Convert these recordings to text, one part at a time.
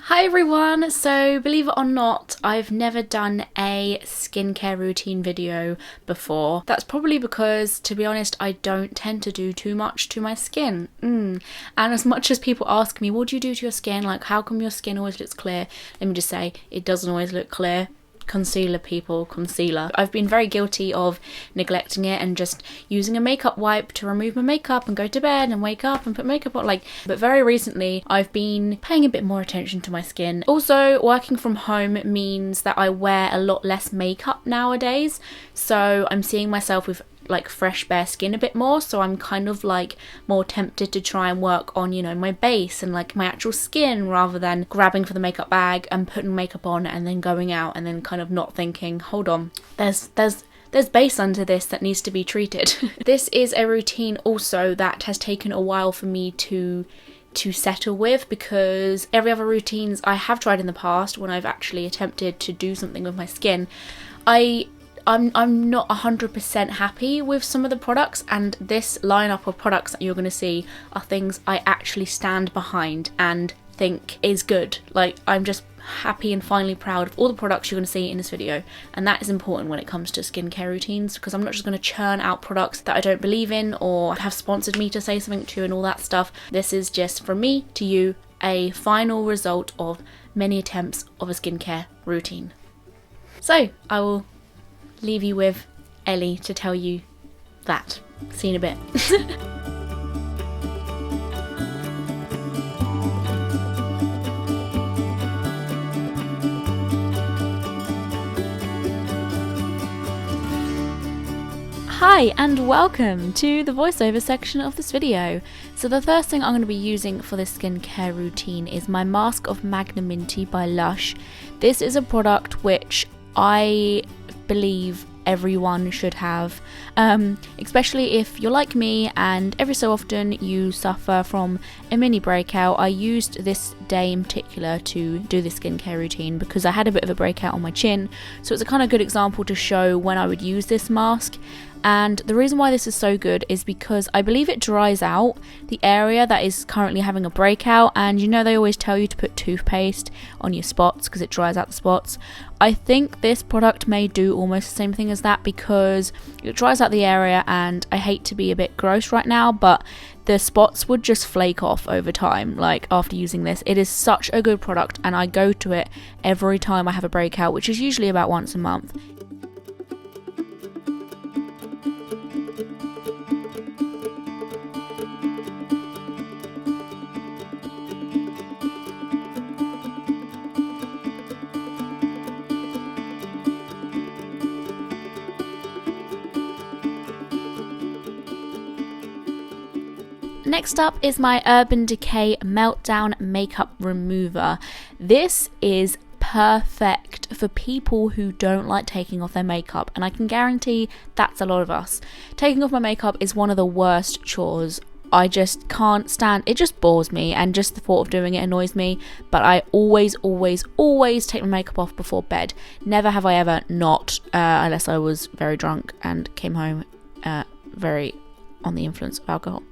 Hi everyone! So believe it or not, I've never done a skincare routine video before. That's probably because, to be honest, I don't tend to do too much to my skin. And as much as people ask me, what do you do to your skin? Like, how come your skin always looks clear? Let me just say, it doesn't always look clear. Concealer, people, concealer. I've been very guilty of neglecting it and just using a makeup wipe to remove my makeup and go to bed and wake up and put makeup on, but very recently I've been paying a bit more attention to my skin. Also, working from home means that I wear a lot less makeup nowadays, so I'm seeing myself with fresh bare skin a bit more, so I'm kind of more tempted to try and work on, my base and my actual skin, rather than grabbing for the makeup bag and putting makeup on and then going out and then kind of not thinking, hold on, there's base under this that needs to be treated. This is a routine also that has taken a while for me to settle with, because every other routines I have tried in the past, when I've actually attempted to do something with my skin, I'm not 100% happy with some of the products, and this lineup of products that you're going to see are things I actually stand behind and think is good. I'm just happy and finally proud of all the products you're going to see in this video, and that is important when it comes to skincare routines, because I'm not just going to churn out products that I don't believe in or have sponsored me to say something to and all that stuff. This is just from me to you, a final result of many attempts of a skincare routine. So I will leave you with Ellie to tell you that. See you in a bit. Hi and welcome to the voiceover section of this video. So the first thing I'm going to be using for this skincare routine is my mask of Magnaminty by LUSH. This is a product which I believe everyone should have, especially if you're like me and every so often you suffer from a mini breakout. I used this day in particular to do this skincare routine because I had a bit of a breakout on my chin, so it's a kind of good example to show when I would use this mask. And the reason why this is so good is because I believe it dries out the area that is currently having a breakout, and they always tell you to put toothpaste on your spots because it dries out the spots. I think this product may do almost the same thing as that, because it dries out the area, and I hate to be a bit gross right now, but the spots would just flake off over time, after using this. It is such a good product, and I go to it every time I have a breakout, which is usually about once a month. Next up is my Urban Decay Meltdown Makeup Remover. This is perfect for people who don't like taking off their makeup, and I can guarantee that's a lot of us. Taking off my makeup is one of the worst chores. I just can't stand it. Just bores me, and just the thought of doing it annoys me. But I always take my makeup off before bed. Never have I ever not, unless I was very drunk and came home very on the influence of alcohol.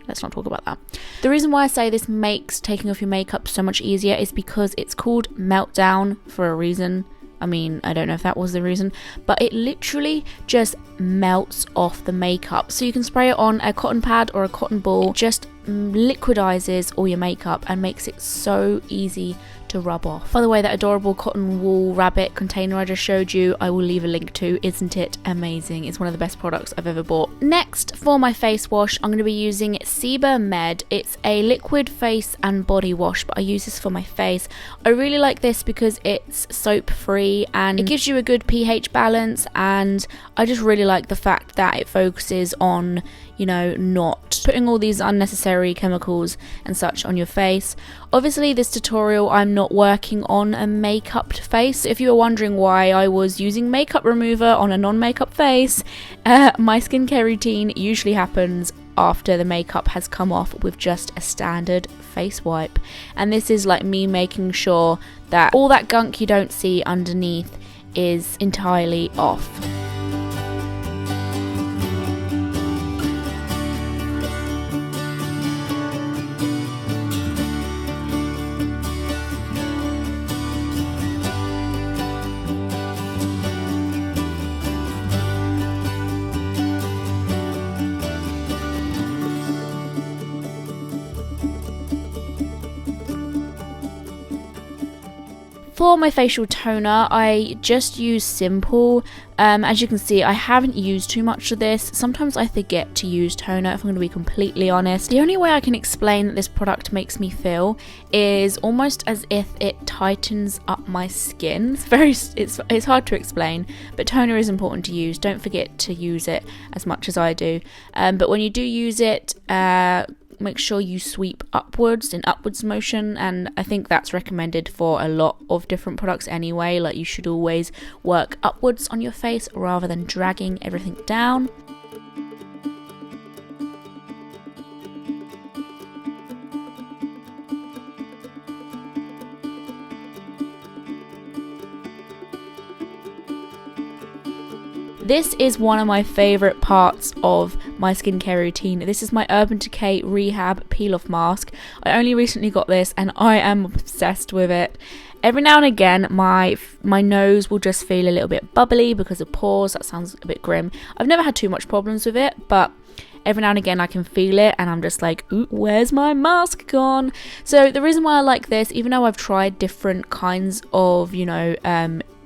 Let's not talk about that. The reason why I say this makes taking off your makeup so much easier is because it's called Meltdown for a reason. I mean, I don't know if that was the reason, but it literally just melts off the makeup. So you can spray it on a cotton pad or a cotton ball. It just liquidizes all your makeup and makes it so easy to rub off. By the way, that adorable cotton wool rabbit container I just showed you, I will leave a link to. Isn't it amazing? It's one of the best products I've ever bought. Next, for my face wash, I'm going to be using Seba Med. It's a liquid face and body wash, but I use this for my face. I really like this because it's soap free and it gives you a good pH balance, and I just really like the fact that it focuses on, not putting all these unnecessary chemicals and such on your face. Obviously, this tutorial I'm not working on a makeup face. If you were wondering why I was using makeup remover on a non-makeup face, my skincare routine usually happens after the makeup has come off with just a standard face wipe. And this is me making sure that all that gunk you don't see underneath is entirely off. For my facial toner, I just use Simple. As you can see, I haven't used too much of this. Sometimes I forget to use toner, if I'm going to be completely honest. The only way I can explain that this product makes me feel is almost as if it tightens up my skin. It's hard to explain, but toner is important to use. Don't forget to use it as much as I do. But when you do use it, make sure you sweep upwards in upwards motion, and I think that's recommended for a lot of different products anyway. Like, you should always work upwards on your face rather than dragging everything down. This is one of my favourite parts of my skincare routine. This is my Urban Decay Rehab Peel Off Mask. I only recently got this and I am obsessed with it. Every now and again my nose will just feel a little bit bubbly because of pores. That sounds a bit grim. I've never had too much problems with it, but every now and again I can feel it and I'm just like, ooh, where's my mask gone? So the reason why I like this, even though I've tried different kinds of,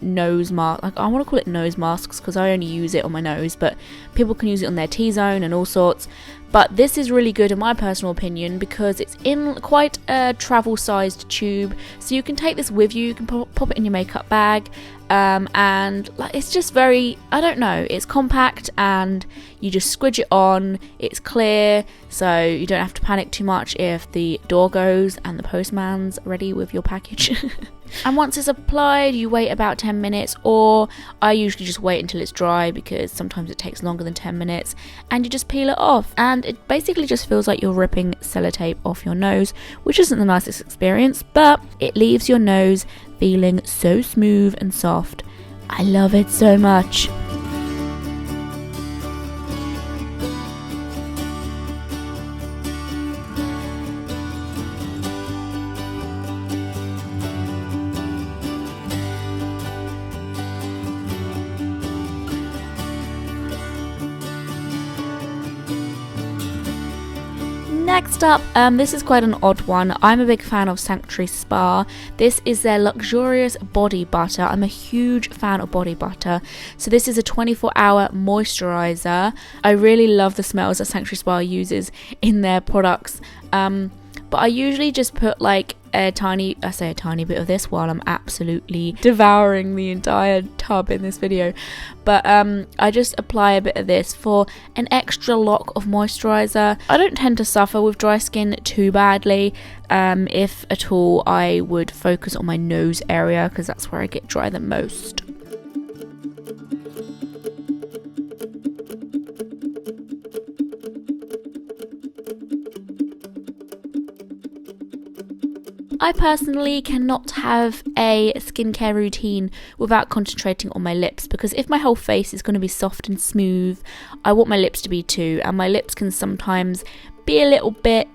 nose mask, like I want to call it nose masks because I only use it on my nose, but people can use it on their T-zone and all sorts. But this is really good in my personal opinion because it's in quite a travel sized tube, so you can take this with you. You can pop it in your makeup bag, and like, it's just very, I don't know, it's compact and you just squidge it on. It's clear, so you don't have to panic too much if the door goes and the postman's ready with your package. And once it's applied, you wait about 10 minutes, or I usually just wait until it's dry because sometimes it takes longer than 10 minutes, and you just peel it off. And it basically just feels like you're ripping sellotape off your nose, which isn't the nicest experience, but it leaves your nose feeling so smooth and soft. I love it so much. Next up, this is quite an odd one. I'm a big fan of Sanctuary Spa. This is their luxurious body butter. I'm a huge fan of body butter. So this is a 24-hour moisturizer. I really love the smells that Sanctuary Spa uses in their products. But I usually just put like a tiny bit of this while I'm absolutely devouring the entire tub in this video. But I just apply a bit of this for an extra lock of moisturizer. I don't tend to suffer with dry skin too badly. If at all, I would focus on my nose area because that's where I get dry the most. I personally cannot have a skincare routine without concentrating on my lips, because if my whole face is going to be soft and smooth, I want my lips to be too, and my lips can sometimes be a little bit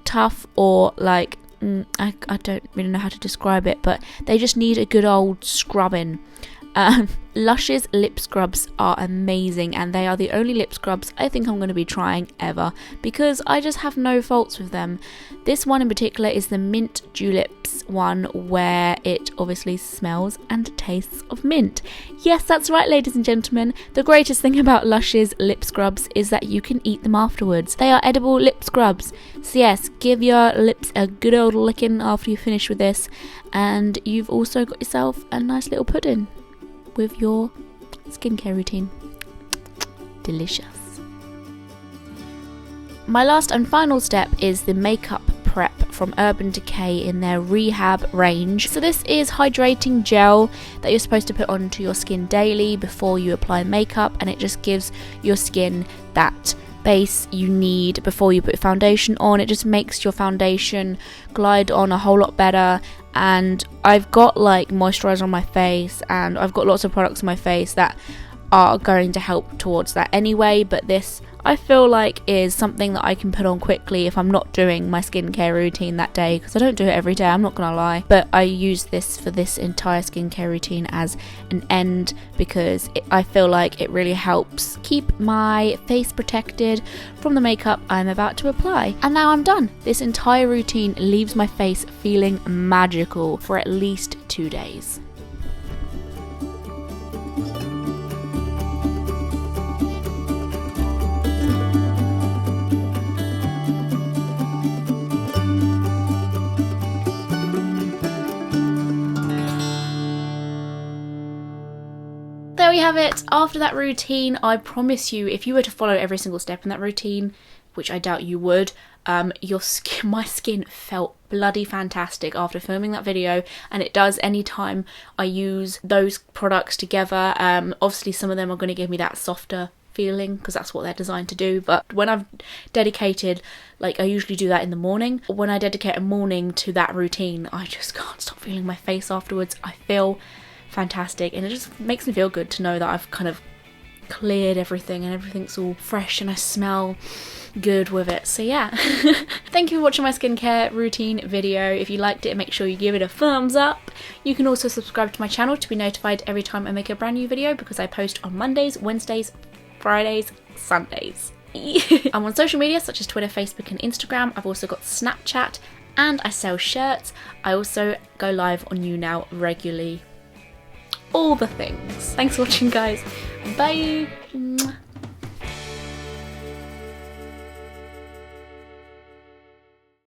tough, or like, I don't really know how to describe it, but they just need a good old scrubbing. Lush's lip scrubs are amazing, and they are the only lip scrubs I think I'm going to be trying ever because I just have no faults with them. This one in particular is the Mint Julips one, where it obviously smells and tastes of mint. Yes, that's right, ladies and gentlemen. The greatest thing about Lush's lip scrubs is that you can eat them afterwards. They are edible lip scrubs. So yes, give your lips a good old licking after you finish with this, and you've also got yourself a nice little pudding with your skincare routine. Delicious. My last and final step is the makeup prep from Urban Decay in their Rehab range. So this is hydrating gel that you're supposed to put onto your skin daily before you apply makeup, and it just gives your skin that base you need before you put foundation on. It just makes your foundation glide on a whole lot better. And I've got like moisturizer on my face, and I've got lots of products on my face that are going to help towards that anyway, but this I feel like is something that I can put on quickly if I'm not doing my skincare routine that day, because I don't do it every day, I'm not gonna lie, but I use this for this entire skincare routine as an end because I feel like it really helps keep my face protected from the makeup I'm about to apply. And now I'm done. This entire routine leaves my face feeling magical for at least 2 days. There we have it. After that routine, I promise you, if you were to follow every single step in that routine, which I doubt you would, my skin felt bloody fantastic after filming that video, and it does anytime I use those products together. Obviously some of them are going to give me that softer feeling because that's what they're designed to do, but when I've dedicated, like I usually do that in the morning, when I dedicate a morning to that routine, I just can't stop feeling my face afterwards. I feel fantastic, and it just makes me feel good to know that I've kind of cleared everything and everything's all fresh and I smell good with it. So yeah. Thank you for watching my skincare routine video. If you liked it, make sure you give it a thumbs up. You can also subscribe to my channel to be notified every time I make a brand new video, because I post on Mondays, Wednesdays, Fridays, Sundays. I'm on social media such as Twitter, Facebook and Instagram. I've also got Snapchat, and I sell shirts. I also go live on YouNow regularly. All the things. Thanks for watching, guys. Bye.